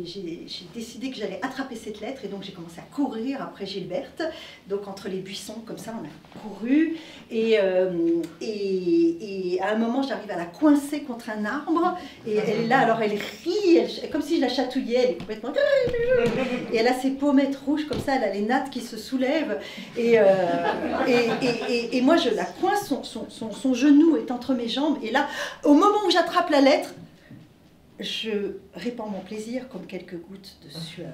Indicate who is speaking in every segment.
Speaker 1: J'ai décidé que j'allais attraper cette lettre et donc j'ai commencé à courir après Gilberte. Donc entre les buissons, comme ça, on a couru. Et à un moment, j'arrive à la coincer contre un arbre. Et elle est là, alors elle rit, comme si je la chatouillais, elle est complètement... Et elle a ses pommettes rouges, comme ça, elle a les nattes qui se soulèvent. Et moi, je la coince, son genou est entre mes jambes. Et là, au moment où j'attrape la lettre, je répands mon plaisir comme quelques gouttes de sueur.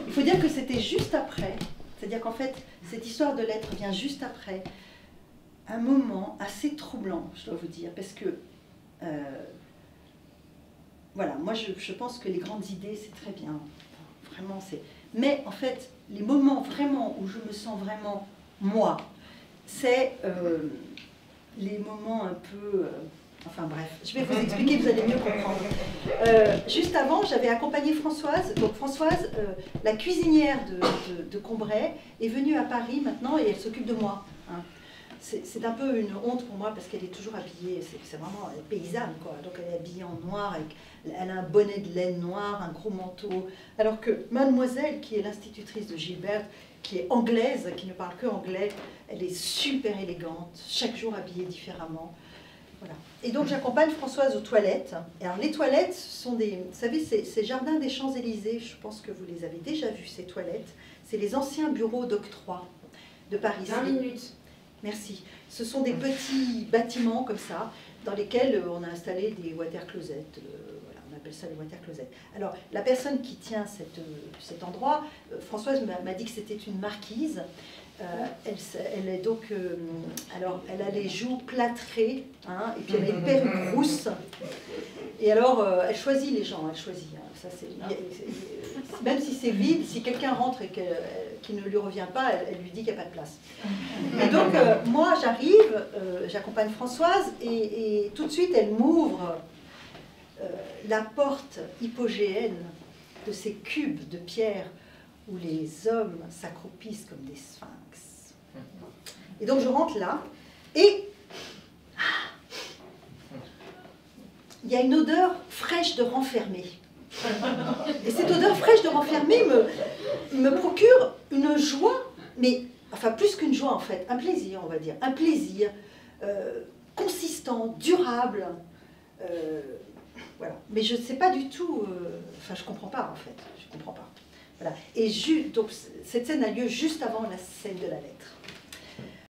Speaker 1: Il faut dire que c'était juste après, c'est-à-dire qu'en fait, cette histoire de lettre vient juste après un moment assez troublant, je dois vous dire, parce que, voilà, moi je pense que les grandes idées, c'est très bien, vraiment, c'est... Mais en fait, les moments vraiment où je me sens vraiment moi, c'est les moments un peu... Enfin bref, je vais vous expliquer, vous allez mieux comprendre. Juste avant, j'avais accompagné Françoise. Donc Françoise, la cuisinière de Combray, est venue à Paris maintenant et elle s'occupe de moi. Hein. C'est un peu une honte pour moi parce qu'elle est toujours habillée, c'est vraiment paysanne quoi. Donc elle est habillée en noir, elle a un bonnet de laine noir, un gros manteau. Alors que mademoiselle, qui est l'institutrice de Gilberte, qui est anglaise, qui ne parle que anglais, elle est super élégante, chaque jour habillée différemment. Voilà. Et donc j'accompagne Françoise aux toilettes. Et alors les toilettes sont des... Vous savez, ces jardins des Champs-Élysées, je pense que vous les avez déjà vus, ces toilettes. C'est les anciens bureaux d'octroi de Paris.
Speaker 2: 20 minutes.
Speaker 1: Merci. Ce sont des petits bâtiments comme ça, dans lesquels on a installé des water closets. Voilà, on appelle ça les water closets. Alors, la personne qui tient cet endroit, Françoise m'a dit que c'était une marquise. Elle est donc, alors elle a les joues plâtrées, hein, et puis elle a une perruque rousse. Et alors, elle choisit les gens, elle choisit. Hein, ça, même si c'est vide, si quelqu'un rentre et qu'il ne lui revient pas, elle lui dit qu'il n'y a pas de place. Et donc, moi, j'arrive, j'accompagne Françoise, et tout de suite, elle m'ouvre la porte hypogéenne de ces cubes de pierre où les hommes s'accroupissent comme des sphinx. Et donc je rentre là, et il y a une odeur fraîche de renfermé. Et cette odeur fraîche de renfermé me procure une joie, mais enfin plus qu'une joie en fait, un plaisir on va dire, un plaisir consistant, durable. Voilà. Mais je ne sais pas du tout, enfin je ne comprends pas en fait, je ne comprends pas. Voilà. Et donc, cette scène a lieu juste avant la scène de la lettre.